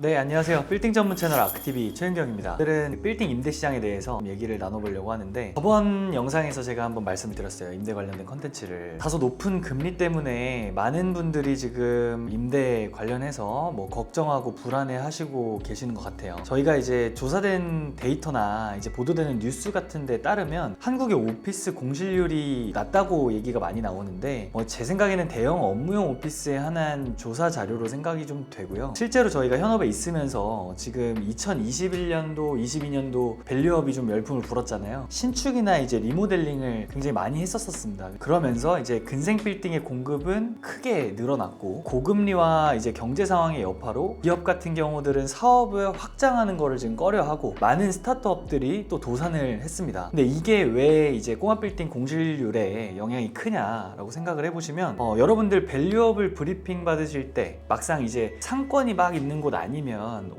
네, 안녕하세요. 빌딩 전문 채널 아크티비 최은경입니다. 오늘은 빌딩 임대 시장에 대해서 얘기를 나눠보려고 하는데, 저번 영상에서 제가 한번 말씀을 드렸어요. 임대 관련된 컨텐츠를. 다소 높은 금리 때문에 많은 분들이 지금 임대 관련해서 뭐 걱정하고 불안해 하시고 계시는 것 같아요. 저희가 이제 조사된 데이터나 이제 보도되는 뉴스 같은 데 따르면 한국의 오피스 공실률이 낮다고 얘기가 많이 나오는데, 제 생각에는 대형 업무용 오피스에 한한 조사 자료로 생각이 좀 되고요. 실제로 저희가 현업에 있으면서 지금 2021년도, 22년도 밸류업이 좀 열풍을 불었잖아요. 신축이나 이제 리모델링을 굉장히 많이 했었습니다. 그러면서 이제 근생 빌딩의 공급은 크게 늘어났고, 고금리와 이제 경제 상황의 여파로 기업 같은 경우들은 사업을 확장하는 거를 지금 꺼려하고 많은 스타트업들이 또 도산을 했습니다. 근데 이게 왜 이제 꼬마 빌딩 공실률에 영향이 크냐라고 생각을 해보시면, 여러분들 밸류업을 브리핑 받으실 때 막상 이제 상권이 막 있는 곳 아니면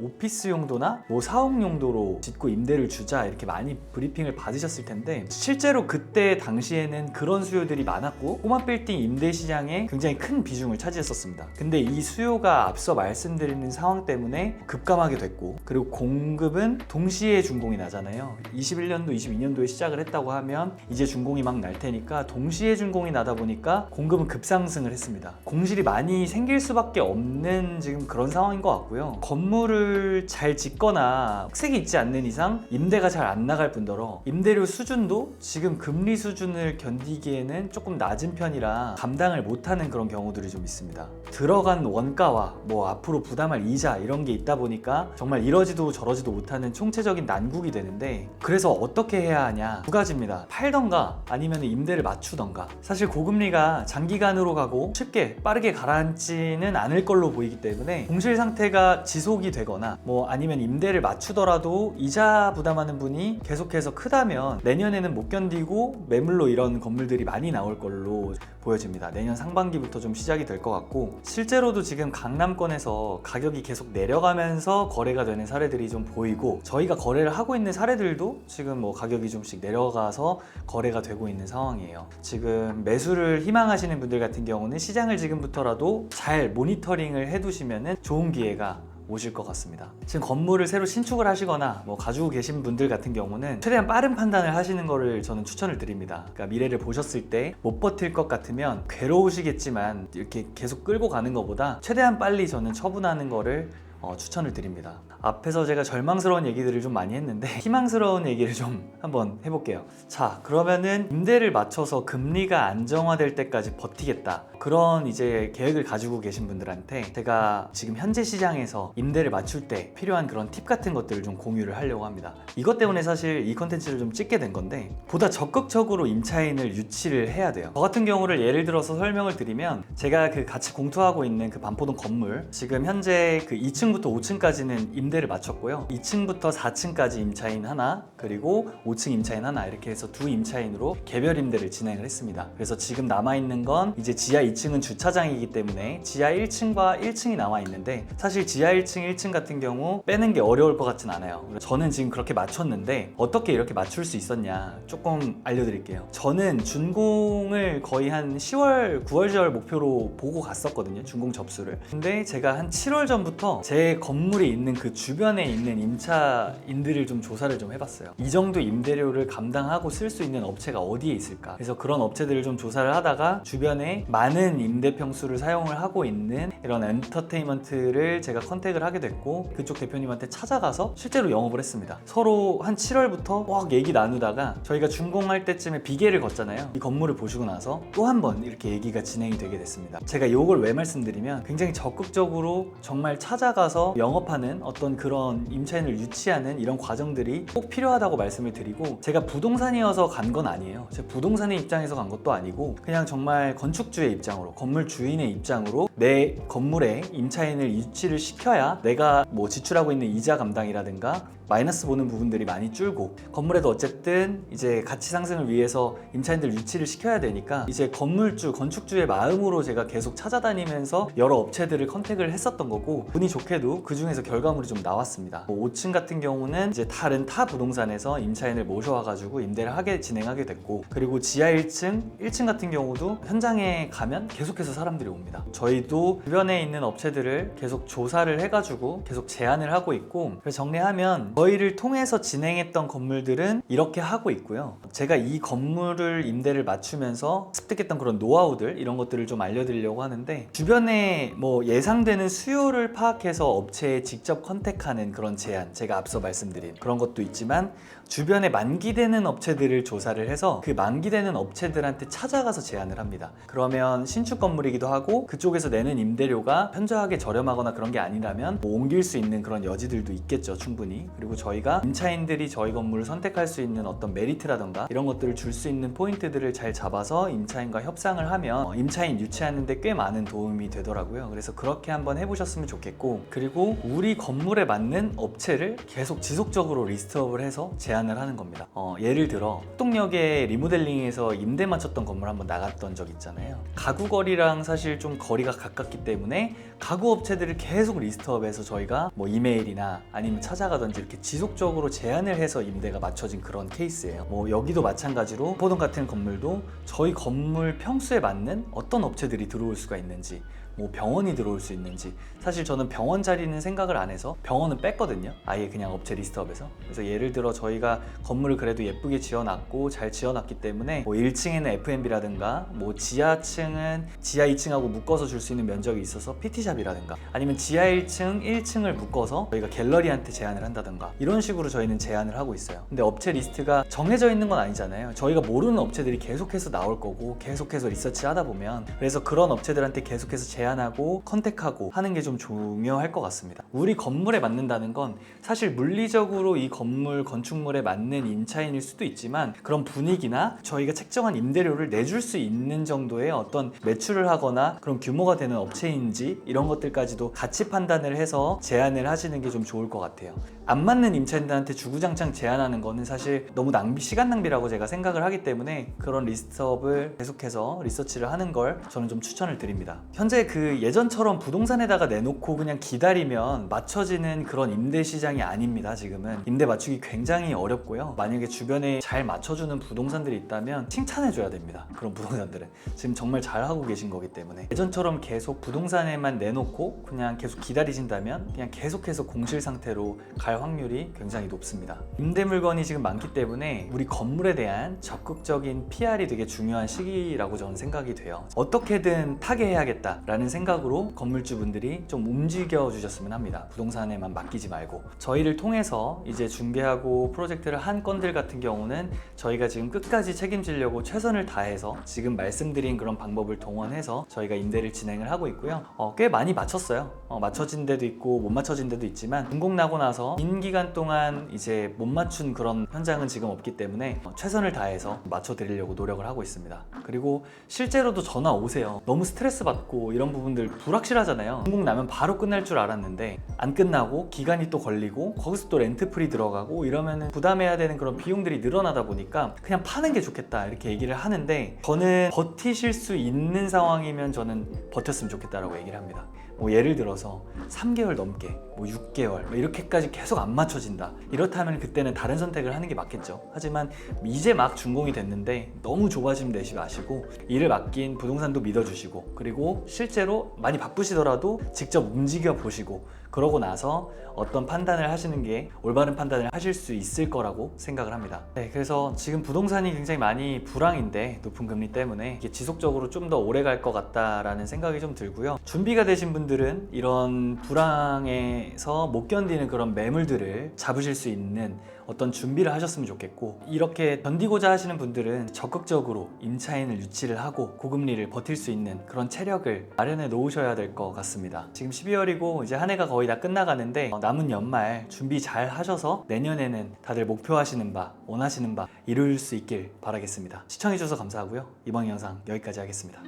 오피스 용도나 뭐 사옥 용도로 짓고 임대를 주자 이렇게 많이 브리핑을 받으셨을 텐데, 실제로 그때 당시에는 그런 수요들이 많았고 꼬마 빌딩 임대 시장에 굉장히 큰 비중을 차지했었습니다. 근데 이 수요가 앞서 말씀드리는 상황 때문에 급감하게 됐고, 그리고 공급은 동시에 준공이 나잖아요. 21년도, 22년도에 시작을 했다고 하면 이제 준공이 막 날 테니까 동시에 준공이 나다 보니까 공급은 급상승을 했습니다. 공실이 많이 생길 수밖에 없는 지금 그런 상황인 것 같고요. 건물을 잘 짓거나 흑색이 있지 않는 이상 임대가 잘 안 나갈 뿐더러 임대료 수준도 지금 금리 수준을 견디기에는 조금 낮은 편이라 감당을 못하는 그런 경우들이 좀 있습니다. 들어간 원가와 뭐 앞으로 부담할 이자 이런 게 있다 보니까 정말 이러지도 저러지도 못하는 총체적인 난국이 되는데, 그래서 어떻게 해야 하냐, 두 가지입니다. 팔던가 아니면 임대를 맞추던가. 사실 고금리가 장기간으로 가고 쉽게 빠르게 가라앉지는 않을 걸로 보이기 때문에 공실 상태가 지속이 되거나 뭐 아니면 임대를 맞추더라도 이자 부담하는 분이 계속해서 크다면 내년에는 못 견디고 매물로 이런 건물들이 많이 나올 걸로 보여집니다. 내년 상반기부터 좀 시작이 될 것 같고, 실제로도 지금 강남권에서 가격이 계속 내려가면서 거래가 되는 사례들이 좀 보이고, 저희가 거래를 하고 있는 사례들도 지금 뭐 가격이 좀씩 내려가서 거래가 되고 있는 상황이에요. 지금 매수를 희망하시는 분들 같은 경우는 시장을 지금부터라도 잘 모니터링을 해두시면 좋은 기회가 오실 것 같습니다. 지금 건물을 새로 신축을 하시거나 뭐 가지고 계신 분들 같은 경우는 최대한 빠른 판단을 하시는 거를 저는 추천을 드립니다. 그러니까 미래를 보셨을 때 못 버틸 것 같으면 괴로우시겠지만 이렇게 계속 끌고 가는 것보다 최대한 빨리 저는 처분하는 거를 추천을 드립니다. 앞에서 제가 절망스러운 얘기들을 좀 많이 했는데 희망스러운 얘기를 좀 한번 해볼게요. 자, 그러면은 임대를 맞춰서 금리가 안정화될 때까지 버티겠다, 그런 이제 계획을 가지고 계신 분들한테 제가 지금 현재 시장에서 임대를 맞출 때 필요한 그런 팁 같은 것들을 좀 공유를 하려고 합니다. 이것 때문에 사실 이 컨텐츠를 좀 찍게 된 건데, 보다 적극적으로 임차인을 유치를 해야 돼요. 저 같은 경우를 예를 들어서 설명을 드리면, 제가 그 같이 공투하고 있는 그 반포동 건물, 지금 현재 그 2층부터 5층까지는 임대를 맞췄고요. 2층부터 4층까지 임차인 하나, 그리고 5층 임차인 하나, 이렇게 해서 두 임차인으로 개별 임대를 진행을 했습니다. 그래서 지금 남아있는 건 이제 지하 2층은 주차장이기 때문에 지하 1층과 1층이 남아있는데, 사실 지하 1층, 1층 같은 경우 빼는 게 어려울 것 같진 않아요. 저는 지금 그렇게 맞췄는데 어떻게 이렇게 맞출 수 있었냐 조금 알려드릴게요. 저는 준공을 거의 한 10월, 9월, 10월 목표로 보고 갔었거든요, 준공 접수를. 근데 제가 한 7월 전부터 제 건물이 있는 그 주변에 있는 임차인들을 좀 조사를 좀 해봤어요. 이 정도 임대료를 감당하고 쓸 수 있는 업체가 어디에 있을까. 그래서 그런 업체들을 좀 조사를 하다가 주변에 많은 임대 평수를 사용을 하고 있는 이런 엔터테인먼트를 제가 컨택을 하게 됐고, 그쪽 대표님한테 찾아가서 실제로 영업을 했습니다. 서로 한 7월부터 막 얘기 나누다가 저희가 준공할 때쯤에 비계를 걷잖아요. 이 건물을 보시고 나서 또 한 번 이렇게 얘기가 진행이 되게 됐습니다. 제가 이걸 왜 말씀드리면, 굉장히 적극적으로 정말 찾아가서 영업하는 어떤 그런 임차인을 유치하는 이런 과정들이 꼭 필요하다고 말씀을 드리고, 제가 부동산이어서 간 건 아니에요. 제가 부동산의 입장에서 간 것도 아니고, 그냥 정말 건축주의 입장으로, 건물 주인의 입장으로 내 건물에 임차인을 유치를 시켜야 내가 뭐 지출하고 있는 이자 감당이라든가 마이너스 보는 부분들이 많이 줄고, 건물에도 어쨌든 이제 가치 상승을 위해서 임차인들 유치를 시켜야 되니까 이제 건물주, 건축주의 마음으로 제가 계속 찾아다니면서 여러 업체들을 컨택을 했었던 거고, 운이 좋게 좋게도 그 중에서 결과물이 좀 나왔습니다. 5층 같은 경우는 이제 다른 타 부동산에서 임차인을 모셔와가지고 임대를 진행하게 됐고, 그리고 지하 1층, 1층 같은 경우도 현장에 가면 계속해서 사람들이 옵니다. 저희도 주변에 있는 업체들을 계속 조사를 해가지고 계속 제안을 하고 있고, 그래서 정리하면 저희를 통해서 진행했던 건물들은 이렇게 하고 있고요. 제가 이 건물을 임대를 맞추면서 습득했던 그런 노하우들, 이런 것들을 좀 알려드리려고 하는데, 주변에 뭐 예상되는 수요를 파악해서 업체에 직접 컨택하는 그런 제안, 제가 앞서 말씀드린 그런 것도 있지만, 주변에 만기되는 업체들을 조사를 해서 그 만기되는 업체들한테 찾아가서 제안을 합니다. 그러면 신축 건물이기도 하고 그쪽에서 내는 임대료가 현저하게 저렴하거나 그런 게 아니라면 뭐 옮길 수 있는 그런 여지들도 있겠죠, 충분히. 그리고 저희가 임차인들이 저희 건물을 선택할 수 있는 어떤 메리트라던가 이런 것들을 줄 수 있는 포인트들을 잘 잡아서 임차인과 협상을 하면 임차인 유치하는 데 꽤 많은 도움이 되더라고요. 그래서 그렇게 한번 해보셨으면 좋겠고, 그리고 우리 건물에 맞는 업체를 계속 지속적으로 리스트업을 해서 제안을 하는 겁니다. 예를 들어 학동역에 리모델링해서 임대 맞췄던 건물 한번 나갔던 적 있잖아요. 가구거리랑 사실 좀 거리가 가깝기 때문에 가구 업체들을 계속 리스트업해서 저희가 뭐 이메일이나 아니면 찾아가든지 이렇게 지속적으로 제안을 해서 임대가 맞춰진 그런 케이스예요. 뭐 여기도 마찬가지로 포동 같은 건물도 저희 건물 평수에 맞는 어떤 업체들이 들어올 수가 있는지, 뭐 병원이 들어올 수 있는지, 사실 저는 병원 자리는 생각을 안 해서 병원은 뺐거든요. 아예 그냥 업체 리스트업에서. 그래서 예를 들어 저희가 건물을 그래도 예쁘게 지어놨고 잘 지어놨기 때문에 뭐 1층에는 F&B라든가 뭐 지하층은 지하 2층하고 묶어서 줄 수 있는 면적이 있어서 PT샵이라든가, 아니면 지하 1층, 1층을 묶어서 저희가 갤러리한테 제안을 한다든가, 이런 식으로 저희는 제안을 하고 있어요. 근데 업체 리스트가 정해져 있는 건 아니잖아요. 저희가 모르는 업체들이 계속해서 나올 거고 계속해서 리서치 하다 보면, 그래서 그런 업체들한테 계속해서 제안하고 컨택하고 하는 게 좀 중요할 것 같습니다. 우리 건물에 맞는다는 건 사실 물리적으로 이 건물 건축물에 맞는 임차인일 수도 있지만, 그런 분위기나 저희가 책정한 임대료를 내줄 수 있는 정도의 어떤 매출을 하거나 그런 규모가 되는 업체인지, 이런 것들까지도 같이 판단을 해서 제안을 하시는 게 좀 좋을 것 같아요. 안 맞는 임차인들한테 주구장창 제안하는 거는 사실 너무 시간 낭비라고 제가 생각을 하기 때문에, 그런 리스트업을 계속해서 리서치를 하는 걸 저는 좀 추천을 드립니다. 현재 그 예전처럼 부동산에다가 내놓고 그냥 기다리면 맞춰지는 그런 임대 시장이 아닙니다. 지금은 임대 맞추기 굉장히 어렵고요. 만약에 주변에 잘 맞춰주는 부동산들이 있다면 칭찬해줘야 됩니다. 그런 부동산들은 지금 정말 잘하고 계신 거기 때문에, 예전처럼 계속 부동산에만 내놓고 그냥 계속 기다리신다면 그냥 계속해서 공실 상태로 갈 확률이 굉장히 높습니다. 임대 물건이 지금 많기 때문에 우리 건물에 대한 적극적인 PR이 되게 중요한 시기라고 저는 생각이 돼요. 어떻게든 타게 해야겠다라는 생각으로 건물주분들이 좀 움직여 주셨으면 합니다. 부동산에만 맡기지 말고. 저희를 통해서 이제 준비하고 프로젝트를 한 건들 같은 경우는 저희가 지금 끝까지 책임지려고 최선을 다해서 지금 말씀드린 그런 방법을 동원해서 저희가 임대를 진행을 하고 있고요. 꽤 많이 맞췄어요. 맞춰진 데도 있고 못 맞춰진 데도 있지만, 준공 나고 나서 긴 기간 동안 이제 못 맞춘 그런 현장은 지금 없기 때문에 최선을 다해서 맞춰드리려고 노력을 하고 있습니다. 그리고 실제로도 전화 오세요. 너무 스트레스 받고 이런 부분들 불확실하잖아요. 준공 나면 바로 끝날 줄 알았는데 안 끝나고 기간이 또 걸리고 거기서 또 렌트 프리 들어가고 이러면은 부담해야 되는 그런 비용들이 늘어나다 보니까 그냥 파는 게 좋겠다 이렇게 얘기를 하는데, 저는 버티실 수 있는 상황이면 저는 버텼으면 좋겠다라고 얘기를 합니다. 뭐 예를 들어서 3개월 넘게, 뭐 6개월 이렇게까지 계속 안 맞춰진다, 이렇다면 그때는 다른 선택을 하는 게 맞겠죠. 하지만 이제 막 준공이 됐는데 너무 조바심 내지 마시고, 일을 맡긴 부동산도 믿어주시고, 그리고 실제로 많이 바쁘시더라도 직접 움직여 보시고, 그러고 나서 어떤 판단을 하시는 게 올바른 판단을 하실 수 있을 거라고 생각을 합니다. 네, 그래서 지금 부동산이 굉장히 많이 불황인데, 높은 금리 때문에 이게 지속적으로 좀 더 오래 갈 것 같다라는 생각이 좀 들고요. 준비가 되신 분들은 이런 불황에서 못 견디는 그런 매물들을 잡으실 수 있는 어떤 준비를 하셨으면 좋겠고, 이렇게 견디고자 하시는 분들은 적극적으로 임차인을 유치를 하고 고금리를 버틸 수 있는 그런 체력을 마련해 놓으셔야 될 것 같습니다. 지금 12월이고 이제 한 해가 거의 다 끝나가는데, 남은 연말 준비 잘 하셔서 내년에는 다들 목표하시는 바, 원하시는 바 이룰 수 있길 바라겠습니다. 시청해주셔서 감사하고요. 이번 영상 여기까지 하겠습니다.